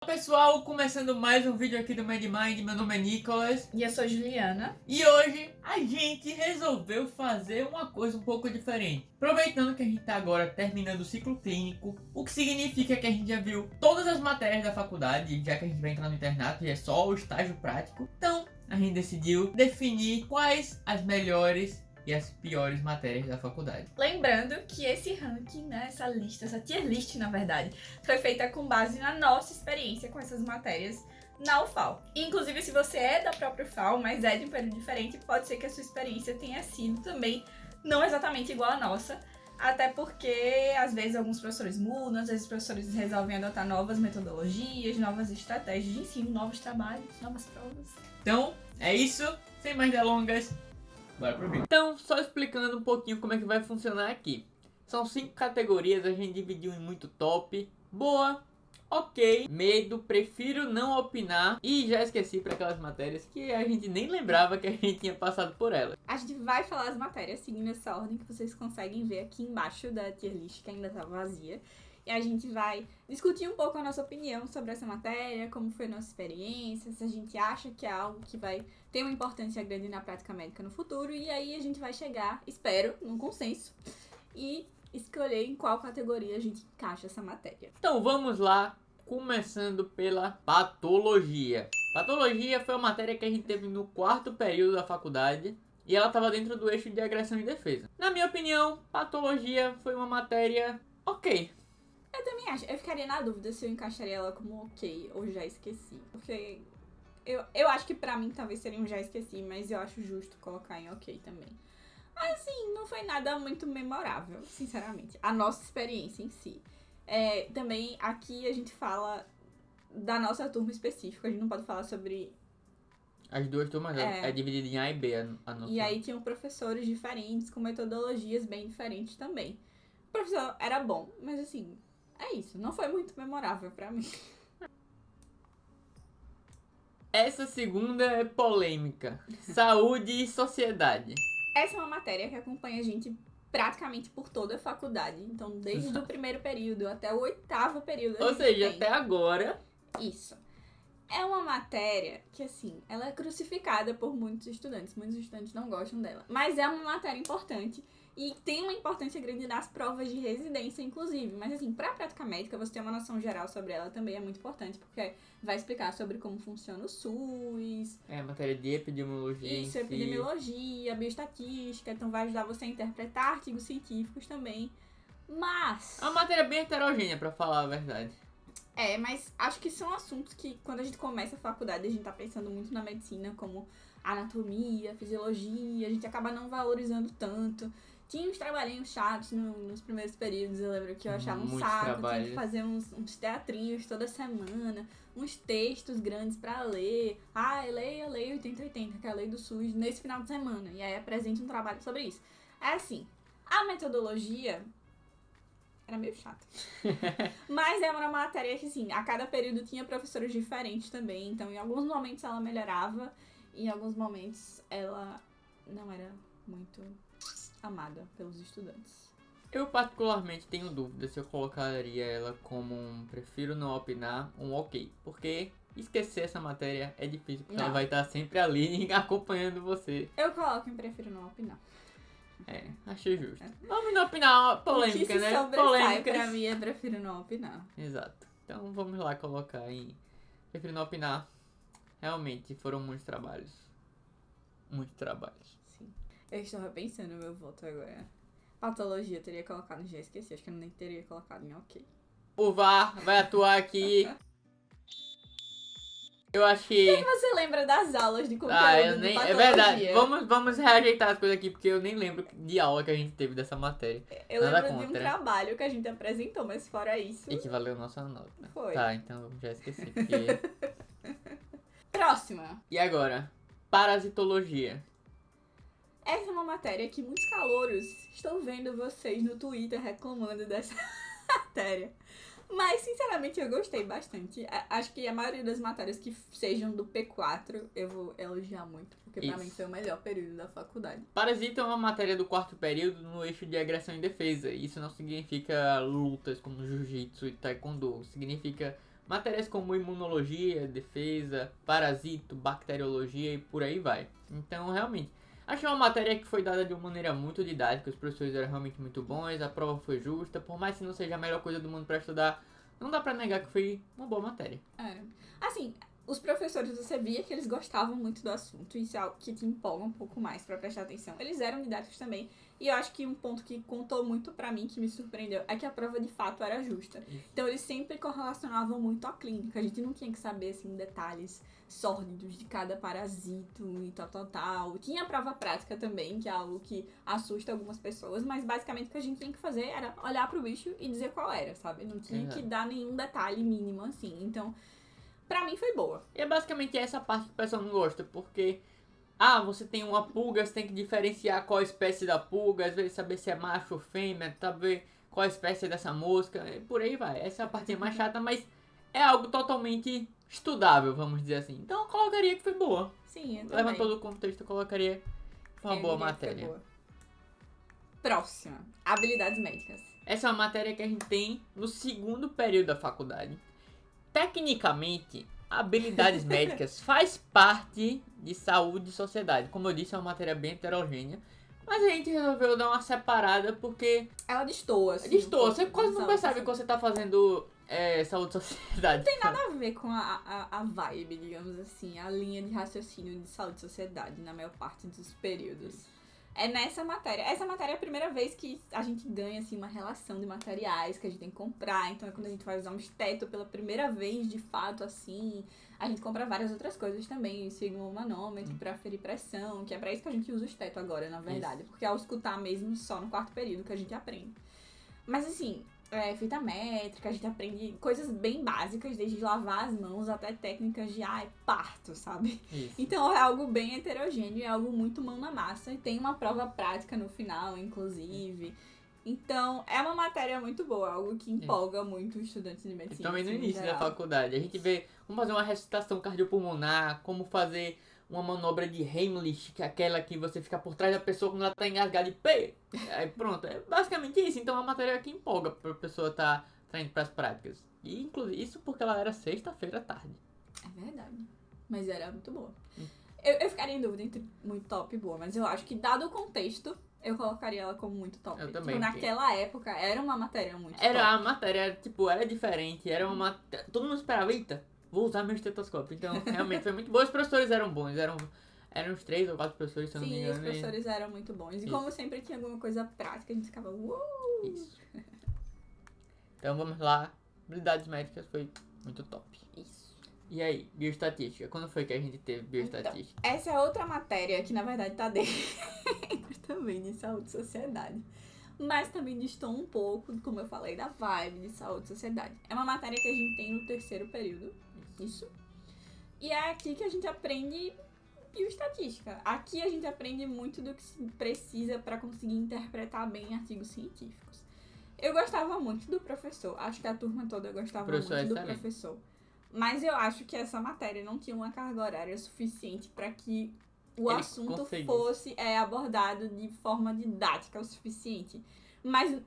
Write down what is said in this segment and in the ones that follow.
Olá pessoal, começando mais um vídeo aqui do MadMind, meu nome é Nicolas. E eu sou Juliana. E hoje a gente resolveu fazer uma coisa um pouco diferente. Aproveitando que a gente tá agora terminando o ciclo clínico, o que significa que a gente já viu todas as matérias da faculdade, já que a gente vai entrar no internato e é só o estágio prático. Então a gente decidiu definir quais as melhores e as piores matérias da faculdade. Lembrando que esse ranking, né, essa lista, essa tier list, na verdade, foi feita com base na nossa experiência com essas matérias na UFAL. Inclusive, se você é da própria UFAL, mas é de um período diferente, pode ser que a sua experiência tenha sido também não exatamente igual à nossa, até porque às vezes alguns professores mudam, às vezes os professores resolvem adotar novas metodologias, novas estratégias de ensino, novos trabalhos, novas provas. Então, é isso, sem mais delongas. Bora pro vídeo. Então, só explicando um pouquinho como é que vai funcionar aqui. São 5 categorias, a gente dividiu em muito top, boa, ok, medo, prefiro não opinar e já esqueci para aquelas matérias que a gente nem lembrava que a gente tinha passado por elas. A gente vai falar as matérias seguindo essa ordem que vocês conseguem ver aqui embaixo da tier list, que ainda tá vazia. E a gente vai discutir um pouco a nossa opinião sobre essa matéria, como foi a nossa experiência, se a gente acha que é algo que vai ter uma importância grande na prática médica no futuro. E aí a gente vai chegar, espero, num consenso e escolher em qual categoria a gente encaixa essa matéria. Então vamos lá, começando pela patologia. Patologia foi uma matéria que a gente teve no 4º período da faculdade. E ela estava dentro do eixo de agressão e defesa. Na minha opinião, patologia foi uma matéria ok. Eu também acho. Eu ficaria na dúvida se eu encaixaria ela como ok ou já esqueci. Porque eu acho que pra mim talvez seria um já esqueci, mas eu acho justo colocar em ok também. Mas assim, não foi nada muito memorável, sinceramente. A nossa experiência em si. Também aqui a gente fala da nossa turma específica. A gente não pode falar sobre... As duas turmas é dividida em A e B a noção. E aí tinham professores diferentes, com metodologias bem diferentes também. O professor era bom, mas assim... É isso, não foi muito memorável pra mim. Essa segunda é polêmica. Saúde e sociedade. Essa é uma matéria que acompanha a gente praticamente por toda a faculdade. Então, desde o 1º período até o 8º período. Ou seja, até agora. Isso. É uma matéria que, assim, ela é crucificada por muitos estudantes. Muitos estudantes não gostam dela. Mas é uma matéria importante. E tem uma importância grande nas provas de residência, inclusive. Mas, assim, pra prática médica, você ter uma noção geral sobre ela também é muito importante, porque vai explicar sobre como funciona o SUS. É, matéria de epidemiologia. Isso, epidemiologia, bioestatística. Então, vai ajudar você a interpretar artigos científicos também. Mas... É uma matéria bem heterogênea, pra falar a verdade. Mas acho que são assuntos que, quando a gente começa a faculdade, a gente tá pensando muito na medicina, como anatomia, fisiologia, a gente acaba não valorizando tanto. Tinha uns trabalhinhos chatos nos primeiros períodos, eu lembro que eu achava um saco, tinha que fazer uns teatrinhos toda semana, uns textos grandes pra ler. Leia a Lei 8080, que é a lei do SUS, nesse final de semana, e aí apresente um trabalho sobre isso. É assim, a metodologia era meio chata. Mas é uma matéria que, assim, a cada período tinha professores diferentes também, então em alguns momentos ela melhorava, e em alguns momentos ela não era muito amada pelos estudantes. Eu particularmente tenho dúvida se eu colocaria ela como um prefiro não opinar, um ok. Porque esquecer essa matéria é difícil, porque ela vai estar sempre ali acompanhando você. Eu coloco em prefiro não opinar. Achei justo. Vamos não opinar, polêmica, né? Polêmica. Pra mim é prefiro não opinar. Exato. Então vamos lá colocar em prefiro não opinar. Realmente foram muitos trabalhos. Muitos trabalhos. Sim. Eu estava pensando no meu voto agora. Patologia eu teria colocado, já esqueci. Acho que eu nem teria colocado em ok. O VAR vai atuar aqui. Eu acho que... O que você lembra das aulas de conteúdo de patologia? É verdade. Vamos reajeitar as coisas aqui, porque eu nem lembro de aula que a gente teve dessa matéria. Eu lembro de um trabalho que a gente apresentou, mas fora isso... E que valeu nossa nota. Foi. Tá, então já esqueci, porque... Próxima. E agora? Parasitologia. Essa é uma matéria que muitos calouros estão vendo vocês no Twitter reclamando dessa matéria. Mas, sinceramente, eu gostei bastante. Acho que a maioria das matérias que sejam do P4, eu vou elogiar muito. Porque pra mim foi o melhor período da faculdade. Parasita é uma matéria do 4º período no eixo de agressão e defesa. Isso não significa lutas como jiu-jitsu e taekwondo. Significa matérias como imunologia, defesa, parasito, bacteriologia e por aí vai. Então, realmente, achei uma matéria que foi dada de uma maneira muito didática, os professores eram realmente muito bons, a prova foi justa, por mais que não seja a melhor coisa do mundo para estudar, não dá pra negar que foi uma boa matéria. Assim, os professores, você via que eles gostavam muito do assunto, isso é algo que te empolga um pouco mais pra prestar atenção. Eles eram didáticos também, e eu acho que um ponto que contou muito pra mim, que me surpreendeu, é que a prova de fato era justa. Então eles sempre correlacionavam muito à clínica, a gente não tinha que saber, assim, detalhes sórdidos de cada parasito e tal. Tinha a prova prática também, que é algo que assusta algumas pessoas, mas basicamente o que a gente tinha que fazer era olhar pro bicho e dizer qual era, sabe? Não tinha que dar nenhum detalhe mínimo, assim. Então, pra mim foi boa. E é basicamente essa parte que o pessoal não gosta, porque você tem uma pulga, você tem que diferenciar qual espécie da pulga, às vezes saber se é macho ou fêmea, saber qual a espécie dessa mosca, e por aí vai. Essa é a parte mais chata, mas é algo totalmente estudável, vamos dizer assim. Então eu colocaria que foi boa. Sim, eu também. Levando todo o contexto, eu colocaria que foi uma boa diria que foi matéria. boa. Próxima, habilidades médicas. Essa é uma matéria que a gente tem no segundo período da faculdade. Tecnicamente, habilidades médicas faz parte de saúde e sociedade. Como eu disse, é uma matéria bem heterogênea. Mas a gente resolveu dar uma separada porque... Ela destoa, assim. Destoa. Você quase não percebe que você tá fazendo saúde e sociedade. Não tem nada a ver com a vibe, digamos assim, a linha de raciocínio de saúde e sociedade na maior parte dos períodos. É nessa matéria. Essa matéria é a primeira vez que a gente ganha, assim, uma relação de materiais que a gente tem que comprar. Então é quando a gente vai usar um esteto pela primeira vez, de fato, assim. A gente compra várias outras coisas também. Siga um manômetro pra aferir pressão, que é pra isso que a gente usa o esteto agora, na verdade. Porque ao escutar mesmo, só no quarto período que a gente aprende. Mas, assim, fita métrica, a gente aprende coisas bem básicas, desde lavar as mãos até técnicas de parto, sabe? Isso. Então é algo bem heterogêneo, é algo muito mão na massa e tem uma prova prática no final, inclusive. Então é uma matéria muito boa, algo que empolga muito os estudantes de medicina. E também no assim, início da geral. faculdade. A gente vê como fazer uma ressuscitação cardiopulmonar, como fazer uma manobra de Heimlich, que é aquela que você fica por trás da pessoa quando ela tá engasgada e pê! Aí pronto, é basicamente isso. Então é uma matéria que empolga pra pessoa tá indo pras práticas. E inclusive isso porque ela era sexta-feira à tarde. É verdade, mas era muito boa. Eu ficaria em dúvida entre muito top e boa, mas eu acho que dado o contexto, eu colocaria ela como muito top. Eu também, Tipo, naquela época, era uma matéria muito top. Era a matéria, tipo, era diferente, era uma... Todo mundo esperava, eita, vou usar meu estetoscópio. Então, realmente, foi muito bom. Os professores eram bons, eram uns 3 ou 4 professores, se eu não me Sim, engano. os professores eram muito bons. E Isso. como sempre tinha alguma coisa prática, a gente ficava, Isso. Então, vamos lá. Habilidades médicas foi muito top. Isso. E aí, bioestatística? Quando foi que a gente teve bioestatística? Então, essa é outra matéria que, na verdade, tá dentro também de saúde e sociedade. Mas também distou um pouco, como eu falei, da vibe de saúde e sociedade. É uma matéria que a gente tem no terceiro período. Isso. E é aqui que a gente aprende bioestatística. Aqui a gente aprende muito do que se precisa para conseguir interpretar bem artigos científicos. Eu gostava muito do professor. Acho que a turma toda gostava muito do professor. Mas eu acho que essa matéria não tinha uma carga horária suficiente para que o assunto fosse abordado de forma didática o suficiente. Mas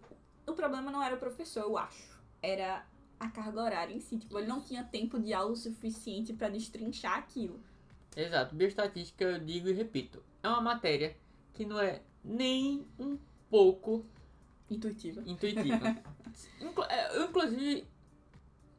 o problema não era o professor, eu acho. Era a carga horária em si. Tipo, ele não tinha tempo de aula o suficiente para destrinchar aquilo. Exato. Bioestatística, eu digo e repito, é uma matéria que não é nem um pouco intuitiva. Eu, inclusive,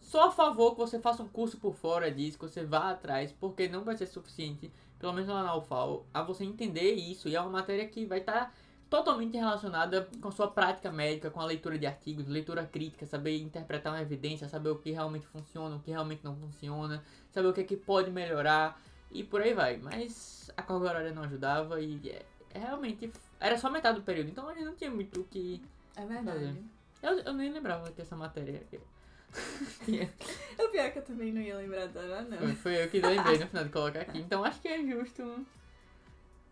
sou a favor que você faça um curso por fora disso, que você vá atrás, porque não vai ser suficiente, pelo menos lá na UFAL, a você entender isso. E é uma matéria que vai estar totalmente relacionada com a sua prática médica, com a leitura de artigos, leitura crítica, saber interpretar uma evidência, saber o que realmente funciona, o que realmente não funciona, saber o que é que pode melhorar e por aí vai. Mas a carga horária não ajudava e realmente era só metade do período, então a gente não tinha muito o que verdade. fazer. Eu nem lembrava de ter essa matéria. O pior é que eu também não ia lembrar dela, não. Foi eu que lembrei no final de colocar aqui, então acho que é justo.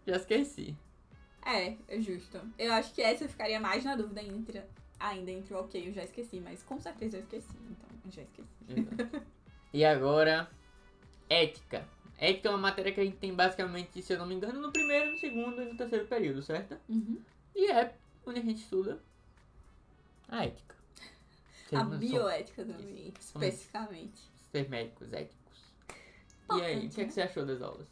Já esqueci. É justo. Eu acho que essa eu ficaria mais na dúvida ainda entre o ok, eu já esqueci, mas com certeza eu esqueci, então eu já esqueci. Exato. E agora, ética. Ética é uma matéria que a gente tem basicamente, se eu não me engano, no primeiro, no segundo e no terceiro período, certo? Uhum. E é onde a gente estuda a ética. A bioética também, especificamente. ser médicos éticos. E aí, o que, é que você achou das aulas?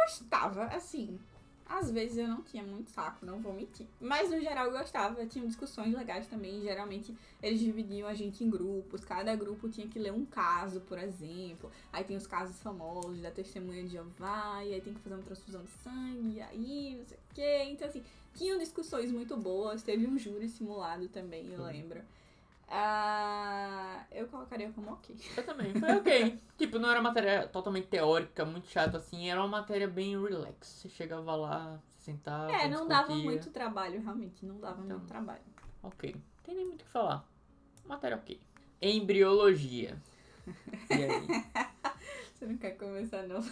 Gostava, assim. Às vezes eu não tinha muito saco, não vou mentir. Mas no geral eu gostava, tinham discussões legais também. Geralmente eles dividiam a gente em grupos. Cada grupo tinha que ler um caso, por exemplo. Aí tem os casos famosos da testemunha de Jeová. E aí tem que fazer uma transfusão de sangue. E aí, não sei o quê. Então, assim, tinham discussões muito boas. Teve um júri simulado também, eu lembro. Eu colocaria como ok. Eu também, foi ok. Tipo, não era matéria totalmente teórica, muito chata assim, era uma matéria bem relax. Você chegava lá, se sentava, Não dava muito trabalho, realmente, não dava Então. muito trabalho. Ok, não tem nem muito o que falar. Matéria ok. Embriologia. E aí? Você não quer começar, não?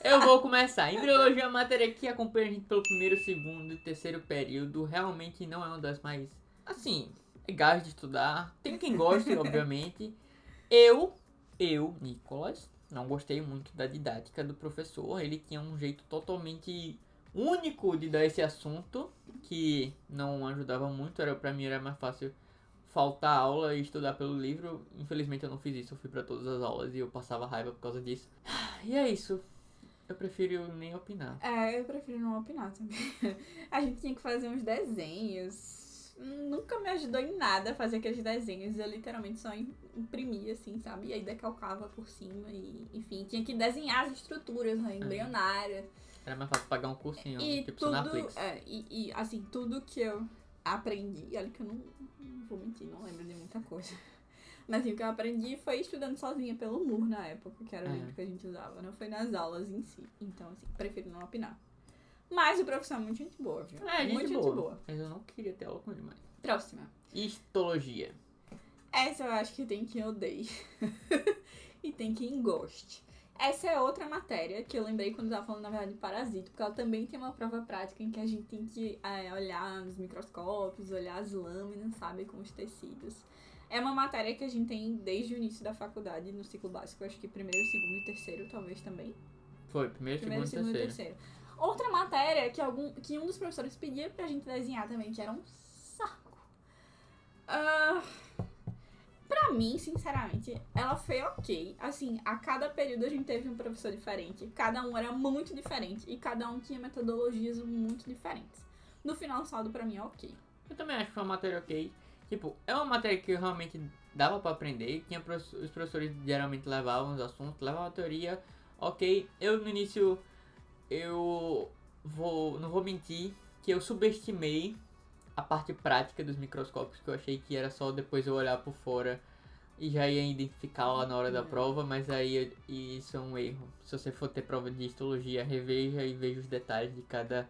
Eu vou começar. Embriologia é uma matéria que acompanha a gente pelo primeiro, segundo e terceiro período. Realmente não é uma das mais, assim, legais de estudar. Tem quem goste, obviamente. Eu, Nicolas, não gostei muito da didática do professor. Ele tinha um jeito totalmente único de dar esse assunto, que não ajudava muito. Pra mim era mais fácil faltar aula e estudar pelo livro. Infelizmente eu não fiz isso, eu fui pra todas as aulas e eu passava raiva por causa disso. E é isso. Eu prefiro nem opinar. Eu prefiro não opinar também. A gente tinha que fazer uns desenhos. Nunca me ajudou em nada fazer aqueles desenhos. Eu literalmente só imprimia, assim, sabe? E aí decalcava por cima e, enfim, tinha que desenhar as estruturas, né, embrionárias. Era mais fácil pagar um cursinho, E tipo tudo, Sonaflix. assim, tudo que eu aprendi, olha que eu não vou mentir, não lembro de muita coisa. Mas assim, o que eu aprendi foi estudando sozinha pelo Moodle na época, que era o livro que a gente usava, não foi nas aulas em si. Então, assim, prefiro não opinar. Mas o professor é muito gente boa, viu? Muito gente boa. Mas eu não queria ter aula com ele mais. Próxima. Histologia. Essa eu acho que tem quem odeie. E tem quem goste. Essa é outra matéria que eu lembrei quando eu tava falando, na verdade, de parasito, porque ela também tem uma prova prática em que a gente tem que olhar nos microscópios, olhar as lâminas, sabe, com os tecidos. É uma matéria que a gente tem desde o início da faculdade, no ciclo básico, acho que primeiro, segundo e terceiro, talvez também. Foi, primeiro, segundo e terceiro. Outra matéria que um dos professores pedia pra gente desenhar também, que era um saco. Pra mim, sinceramente, ela foi ok. Assim, a cada período a gente teve um professor diferente. Cada um era muito diferente. E cada um tinha metodologias muito diferentes. No final, o saldo pra mim é ok. Eu também acho que foi uma matéria ok. Tipo, é uma matéria que realmente dava pra aprender. Os professores geralmente levavam os assuntos, levavam a teoria. Ok, eu no início, não vou mentir, que eu subestimei a parte prática dos microscópios, que eu achei que era só depois eu olhar por fora e já ia identificar lá na hora da prova, mas aí isso é um erro. Se você for ter prova de histologia, reveja e veja os detalhes de cada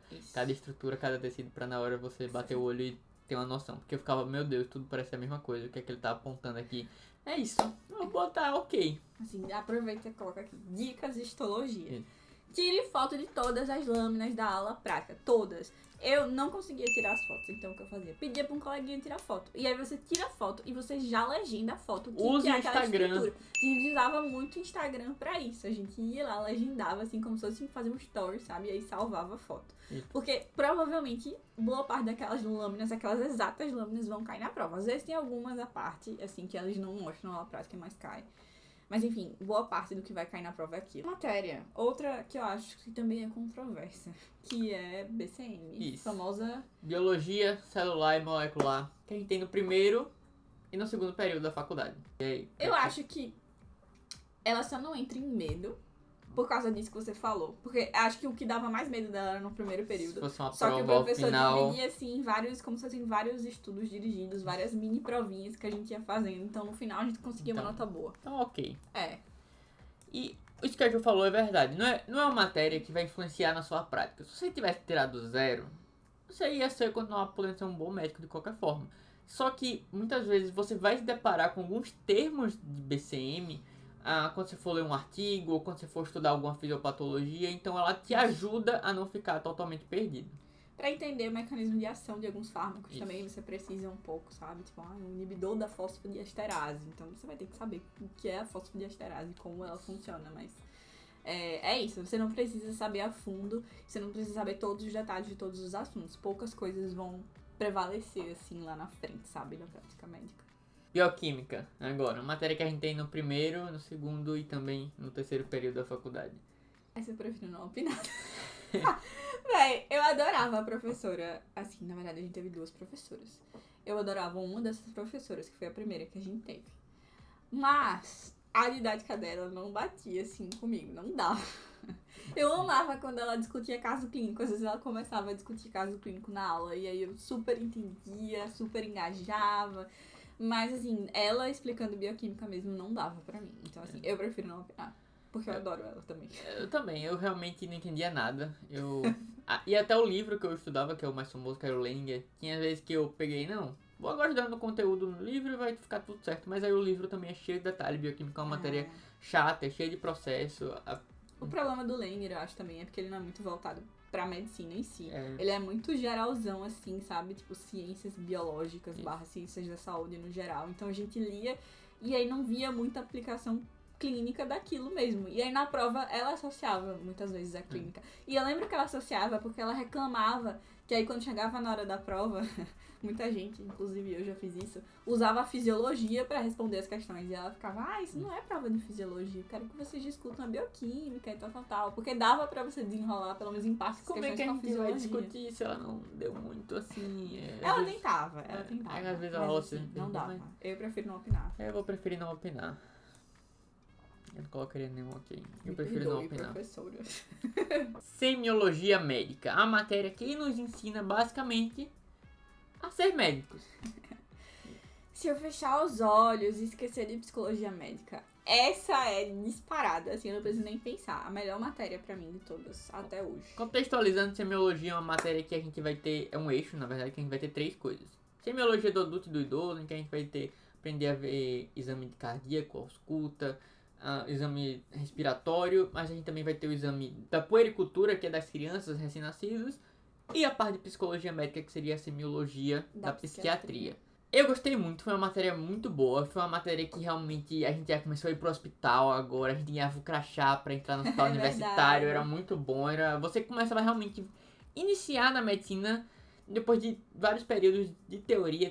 estrutura, cada tecido, pra na hora você bater o olho e ter uma noção. Porque eu ficava, meu Deus, tudo parece a mesma coisa, o que é que ele tá apontando aqui? É isso, eu vou botar ok. Assim, aproveita e coloca aqui, dicas de histologia. Tire foto de todas as lâminas da aula prática, todas. Eu não conseguia tirar as fotos, então o que eu fazia? Pedia pra um coleguinha tirar foto. E aí você tira a foto e você já legenda a foto. Use o Instagram. Estrutura. A gente usava muito o Instagram pra isso. A gente ia lá, legendava, assim, como se fosse fazer um story, sabe? E aí salvava a foto. Isso. Porque provavelmente boa parte daquelas lâminas, aquelas exatas lâminas vão cair na prova. Às vezes tem algumas à parte, assim, que elas não mostram na aula prática, mas cai. Mas enfim, boa parte do que vai cair na prova é aquilo. Matéria. Outra que eu acho que também é controversa, que é BCM. Isso. Famosa Biologia celular e molecular, que a gente tem no primeiro e no segundo período da faculdade. E aí, Eu acho que ela só não entra em medo por causa disso que você falou. Porque acho que o que dava mais medo dela era no primeiro período. Se fosse uma Só que o prova ao professor final, dividia assim, como se fossem vários estudos dirigidos, várias mini provinhas que a gente ia fazendo. Então no final a gente conseguia uma nota boa. então ok. É. E isso que a Ju falou é verdade. Não é uma matéria que vai influenciar na sua prática. Se você tivesse tirado 0, você ia continuar podendo ser um bom médico de qualquer forma. Só que muitas vezes você vai se deparar com alguns termos de BCM quando você for ler um artigo ou quando você for estudar alguma fisiopatologia. Então ela te ajuda a não ficar totalmente perdido. Pra entender o mecanismo de ação de alguns fármacos Isso. também, você precisa um pouco, sabe? Tipo, um inibidor da fosfodiesterase. Então você vai ter que saber o que é a fosfodiesterase e como ela funciona, mas é isso. Você não precisa saber a fundo, você não precisa saber todos os detalhes de todos os assuntos. Poucas coisas vão prevalecer, assim, lá na frente, sabe? Na prática médica. Bioquímica, agora. Uma matéria que a gente tem no primeiro, no segundo e também no terceiro período da faculdade. Essa eu prefiro não opinar. Véi, eu adorava a professora. Assim, na verdade, a gente teve 2 professoras. Eu adorava uma dessas professoras, que foi a primeira que a gente teve. Mas a didática dela não batia, assim, comigo. Não dava. Eu amava quando ela discutia caso clínico. Às vezes ela começava a discutir caso clínico na aula. E aí eu super entendia, super engajava. Mas, assim, ela explicando bioquímica mesmo não dava pra mim. Então, assim, eu prefiro não opinar. Porque eu adoro ela também. Eu também, eu realmente não entendia nada. E até o livro que eu estudava, que é o mais famoso, que era o Leninger, tinha vezes que eu peguei, não, vou agora dando conteúdo no livro e vai ficar tudo certo. Mas aí o livro também é cheio de detalhe, bioquímica é uma matéria chata, é cheia de processo. O problema do Leninger, eu acho também, é porque ele não é muito voltado pra medicina em si. É. Ele é muito geralzão, assim, sabe? Tipo, ciências biológicas / ciências da saúde no geral. Então a gente lia e aí não via muita aplicação clínica daquilo mesmo. E aí na prova ela associava muitas vezes a clínica. E eu lembro que ela associava porque ela reclamava que aí quando chegava na hora da prova, muita gente, inclusive eu já fiz isso, usava a fisiologia pra responder as questões. E ela ficava, isso não é prova de fisiologia, eu quero que vocês discutam a bioquímica e tal. Porque dava pra você desenrolar pelo menos em parte as Como é questões que a com a gente vai fisiologia. discutir se ela não deu muito assim? Ela tentava. Às vezes mas, ela assim, não dava. Eu prefiro não opinar. Eu vou preferir não opinar. Eu não colocaria nenhum aqui. Eu Me prefiro não perdoe, opinar. professora. Semiologia médica. A matéria que nos ensina basicamente a ser médicos. Se eu fechar os olhos e esquecer de psicologia médica, essa é disparada, assim, eu não preciso nem pensar. A melhor matéria pra mim de todas, até hoje. Contextualizando, semiologia é uma matéria que a gente vai ter, é um eixo, na verdade, que a gente vai ter 3 coisas. Semiologia do adulto e do idoso, em que a gente vai aprender a ver exame de cardíaco, ausculta, exame respiratório, mas a gente também vai ter o exame da puericultura, que é das crianças recém-nascidas, e a parte de psicologia médica, que seria a semiologia da psiquiatria. Eu gostei muito, foi uma matéria muito boa, foi uma matéria que realmente a gente já começou a ir pro hospital agora, a gente ganhava o crachá pra entrar no hospital universitário, era muito bom, você começava a realmente iniciar na medicina depois de vários períodos de teoria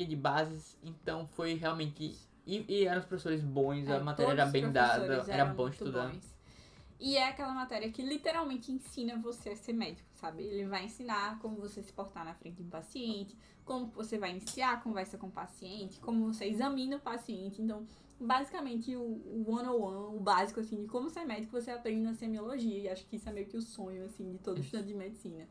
de bases, então foi realmente... E eram os professores bons, a matéria era bem dada, era bom estudar. Bons. E é aquela matéria que literalmente ensina você a ser médico, sabe? Ele vai ensinar como você se portar na frente de um paciente, como você vai iniciar a conversa com o paciente, como você examina o paciente. Então, basicamente, o 101, o básico, assim, de como ser médico, você aprende na semiologia. E acho que isso é meio que o sonho, assim, de todo estudante de medicina.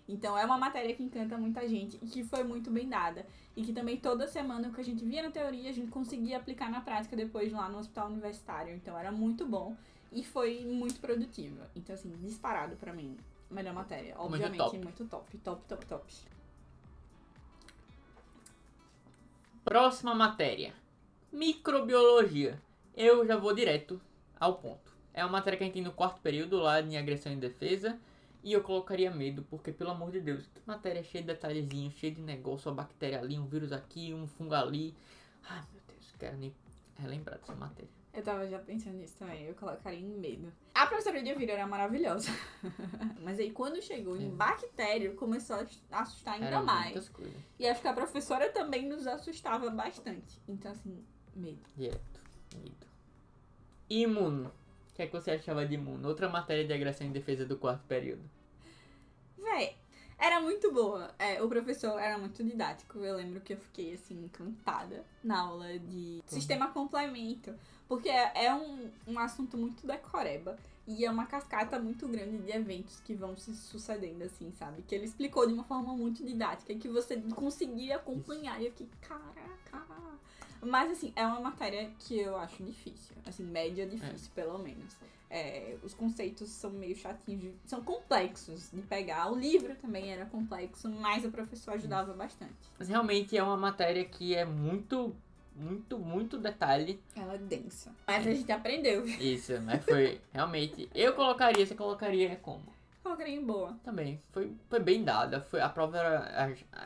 Então, é uma matéria que encanta muita gente e que foi muito bem dada. E que também toda semana o que a gente via na teoria, a gente conseguia aplicar na prática depois lá no hospital universitário. Então, era muito bom e foi muito produtiva. Então, assim, disparado pra mim. Melhor matéria. Obviamente, muito top. Top. Próxima matéria. Microbiologia. Eu já vou direto ao ponto. É uma matéria que a gente tem no 4º período lá em agressão e defesa. E eu colocaria medo, porque, pelo amor de Deus, que matéria cheia de detalhezinhos, cheia de negócio, uma bactéria ali, um vírus aqui, um fungo ali. Ai, meu Deus, quero nem relembrar dessa matéria. Eu tava já pensando nisso também, eu colocaria em medo. A professora de Elvira era maravilhosa. Mas aí quando chegou em bactéria, começou a assustar ainda Era mais. muitas coisas. E acho que a professora também nos assustava bastante. Então, assim, medo. Direto, medo. Imuno. O que é que você achava de imuno? Outra matéria de agressão e defesa do 4º período. Véi, era muito boa. O professor era muito didático. Eu lembro que eu fiquei, assim, encantada na aula de sistema complemento. Porque é um assunto muito decoreba. E é uma cascata muito grande de eventos que vão se sucedendo, assim, sabe? Que ele explicou de uma forma muito didática e que você conseguia acompanhar. E eu fiquei, caraca. Mas, assim, é uma matéria que eu acho difícil. Assim, média difícil, pelo menos. Os conceitos são meio chatinhos, são complexos de pegar. O livro também era complexo, mas o professor ajudava bastante. Mas realmente é uma matéria que é muito detalhe. Ela é densa. Mas a gente aprendeu. Isso, mas foi realmente... Você colocaria como? Colocaria em boa. Também, foi bem dada, a prova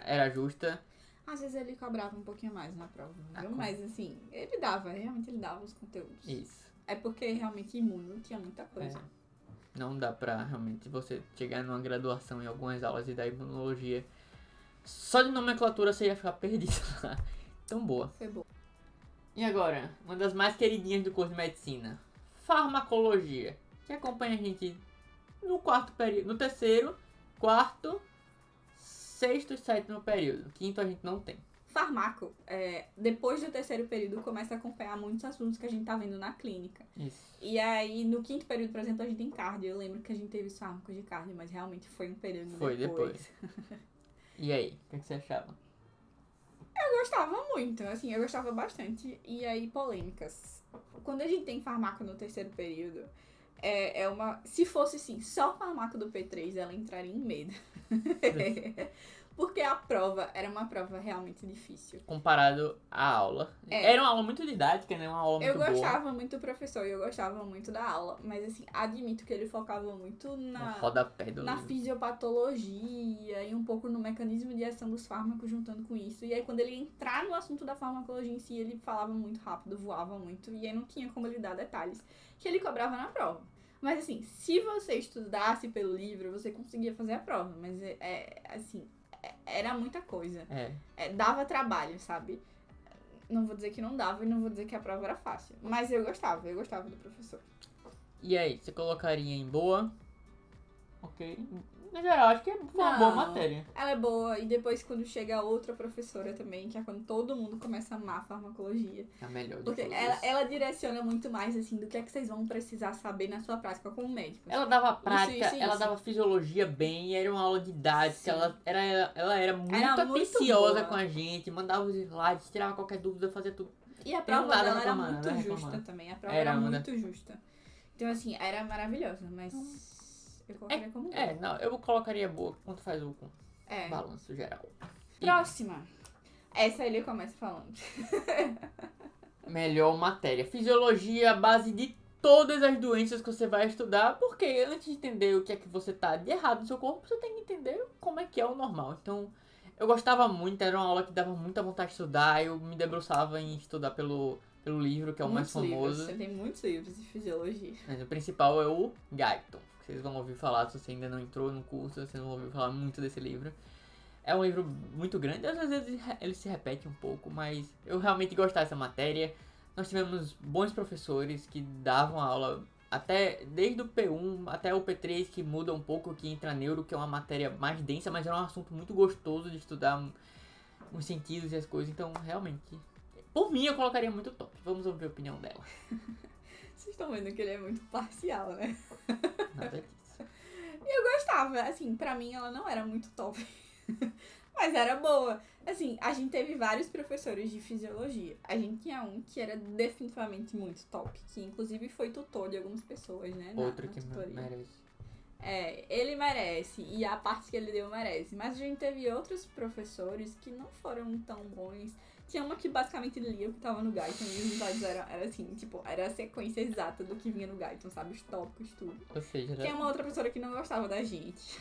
era justa. Às vezes ele cobrava um pouquinho mais na prova, viu? Mas assim, realmente ele dava os conteúdos. Isso. É porque realmente imuno tinha muita coisa. Não dá pra realmente você chegar numa graduação em algumas aulas e da imunologia. Só de nomenclatura você ia ficar perdido lá. Tão boa. Foi boa. E agora, uma das mais queridinhas do curso de medicina, farmacologia, que acompanha a gente no quarto período, no terceiro, quarto, sexto e sétimo período. Quinto a gente não tem. Farmaco, depois do terceiro período, começa a acompanhar muitos assuntos que a gente tá vendo na clínica. Isso. E aí, no quinto período, por exemplo, a gente tem cardio. Eu lembro que a gente teve os fármacos de cardio, mas realmente foi um período Foi depois. E aí, o que você achava? Eu gostava muito, assim, eu gostava bastante. E aí, polêmicas. Quando a gente tem farmaco no terceiro período, é uma... Se fosse, sim, só farmaco do P3, ela entraria em medo. Porque a prova era uma prova realmente difícil. Comparado à aula. Era uma aula muito didática, né? Uma aula muito boa. Eu gostava muito do professor e eu gostava muito da aula. Mas, assim, admito que ele focava muito No rodapé do na livro. fisiopatologia e um pouco no mecanismo de ação dos fármacos juntando com isso. E aí, quando ele ia entrar no assunto da farmacologia em si, ele falava muito rápido, voava muito. E aí não tinha como ele dar detalhes que ele cobrava na prova. Mas, assim, se você estudasse pelo livro, você conseguia fazer a prova. Mas, assim... Era muita coisa. Dava trabalho, sabe? Não vou dizer que não dava e não vou dizer que a prova era fácil. Mas eu gostava do professor. E aí, você colocaria em boa? Ok. Na geral, acho que é uma boa matéria. Ela é boa. E depois, quando chega outra professora também, que é quando todo mundo começa a amar a farmacologia. É a melhor de Porque ela direciona muito mais, assim, do que é que vocês vão precisar saber na sua prática como médico. Ela dava prática, Isso. ela dava fisiologia bem, e era uma aula didática, ela era muito atenciosa boa com a gente, mandava os slides, tirava qualquer dúvida, fazia tudo. E a Tenho prova nada dela era reclamando, muito nada justa reclamando. também. A prova Era era uma muito justa. Então, assim, era maravilhosa, mas eu colocaria como boa. Não, eu colocaria boa quando faz o É. balanço geral. E Próxima. Essa ele começa falando. melhor matéria. Fisiologia, a base de todas as doenças que você vai estudar, porque antes de entender o que é que você tá de errado no seu corpo, você tem que entender como é que é o normal. Então, eu gostava muito, era uma aula que dava muita vontade de estudar, eu me debruçava em estudar pelo livro, que é o mais famoso. Você tem muitos livros de fisiologia. Mas o principal é o Guyton. Vocês vão ouvir falar, se você ainda não entrou no curso, vocês vão ouvir falar muito desse livro. É um livro muito grande, às vezes ele se repete um pouco, mas eu realmente gostava dessa matéria. Nós tivemos bons professores que davam aula até desde o P1 até o P3, que muda um pouco, que entra neuro, que é uma matéria mais densa, mas era um assunto muito gostoso de estudar os sentidos e as coisas. Então, realmente, por mim, eu colocaria muito top. Vamos ouvir a opinião dela. Vocês estão vendo que ele é muito parcial, né? Nada disso. Eu gostava, assim, pra mim ela não era muito top. Mas era boa. Assim, a gente teve vários professores de fisiologia. A gente tinha um que era definitivamente muito top, que inclusive foi tutor de algumas pessoas, né? Outro na que tutoria. merece. Ele merece, e a parte que ele deu merece. Mas a gente teve outros professores que não foram tão bons. Tinha uma que basicamente lia o que tava no Guyton, e os slides era assim, tipo, era a sequência exata do que vinha no Guyton, sabe? Os tópicos, tudo. Ou seja, Tem uma outra professora que não gostava da gente.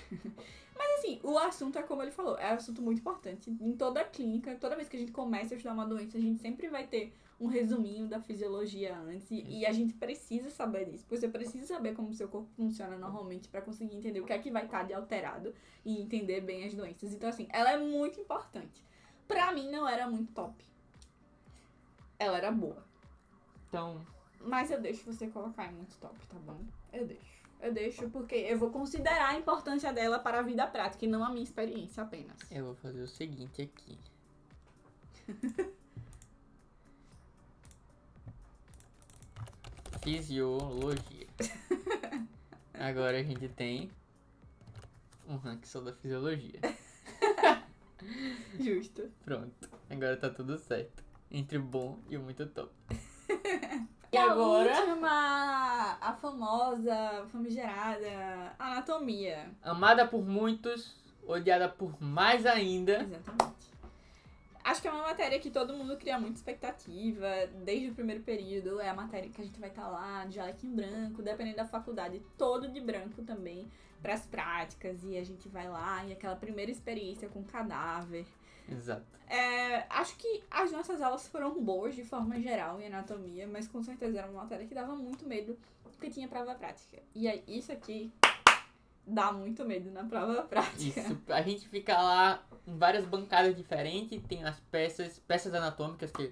Mas assim, o assunto é como ele falou, é um assunto muito importante. Em toda a clínica, toda vez que a gente começa a estudar uma doença, a gente sempre vai ter um resuminho da fisiologia antes. E a gente precisa saber disso. Porque você precisa saber como o seu corpo funciona normalmente pra conseguir entender o que é que vai estar de alterado e entender bem as doenças. Então assim, ela é muito importante. Pra mim não era muito top. Ela era boa. Então, Mas eu deixo você colocar em muito top, tá bom? Eu deixo porque eu vou considerar a importância dela para a vida prática e não a minha experiência apenas. eu vou fazer o seguinte aqui. Fisiologia. Agora a gente tem um ranking só da fisiologia. Justo. Pronto. Agora tá tudo certo. Entre o bom e o muito top. E agora? A última, a famosa, famigerada anatomia. Amada por muitos, odiada por mais ainda. Exatamente. Acho que é uma matéria que todo mundo cria muita expectativa, desde o primeiro período, é a matéria que a gente vai estar lá, de jaleco em branco, dependendo da faculdade, todo de branco também, para as práticas, e a gente vai lá, e aquela primeira experiência com cadáver. Exato. Acho que as nossas aulas foram boas de forma geral em anatomia, mas com certeza era uma matéria que dava muito medo, porque tinha prova prática. E aí, isso aqui dá muito medo na prova prática. Isso, a gente fica lá em várias bancadas diferentes, tem as peças anatômicas, que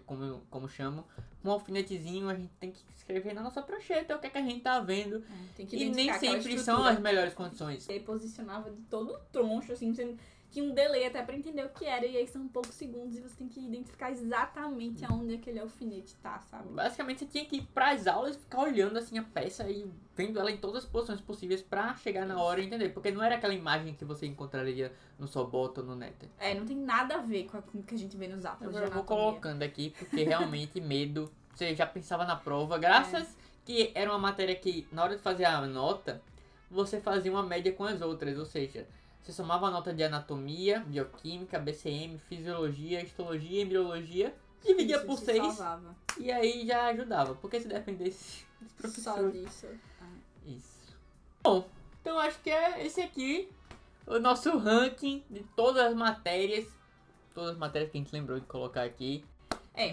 como chamam, um alfinetezinho, a gente tem que escrever na nossa prancheta o que é que a gente tá vendo. Tem que E nem identificar aquela sempre são estrutura. as melhores condições. Ele posicionava de todo troncho, assim, você tinha um delay até pra entender o que era, e aí são poucos segundos e você tem que identificar exatamente aonde aquele alfinete tá, sabe? Basicamente você tinha que ir pras aulas e ficar olhando assim a peça e vendo ela em todas as posições possíveis pra chegar na hora e entender. Porque não era aquela imagem que você encontraria no Sobota ou no Netter. Não tem nada a ver com o que a gente vê nos aulas de Agora eu vou anatomia. colocando aqui, porque realmente medo. Você já pensava na prova, graças que era uma matéria que na hora de fazer a nota, você fazia uma média com as outras, ou seja, você somava a nota de anatomia, bioquímica, BCM, fisiologia, histologia, embriologia, dividia Isso, por se 6 salvava. e aí já ajudava. Porque se dependesse dos Só professores. disso. Isso. Bom, então acho que é esse aqui o nosso ranking de todas as matérias. Todas as matérias que a gente lembrou de colocar aqui.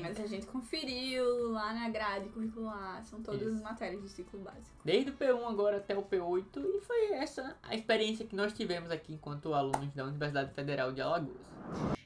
Mas a gente conferiu lá na grade curricular, são todas Isso. as matérias do ciclo básico. Desde o P1 agora até o P8. E foi essa a experiência que nós tivemos aqui enquanto alunos da Universidade Federal de Alagoas.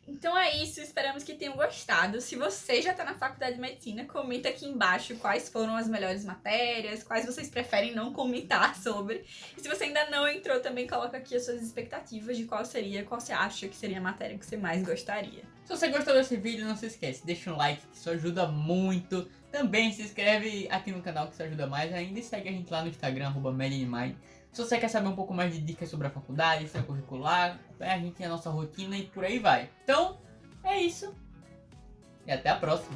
Então é isso, esperamos que tenham gostado. Se você já tá na faculdade de medicina, comenta aqui embaixo quais foram as melhores matérias, quais vocês preferem não comentar sobre. E se você ainda não entrou, também coloca aqui as suas expectativas de qual você acha que seria a matéria que você mais gostaria. Se você gostou desse vídeo, não se esquece, deixa um like que isso ajuda muito. Também se inscreve aqui no canal que isso ajuda mais ainda. E segue a gente lá no Instagram, @MedinMind. Se você quer saber um pouco mais de dicas sobre a faculdade, extracurricular, a gente tem a nossa rotina e por aí vai. Então, é isso. E até a próxima.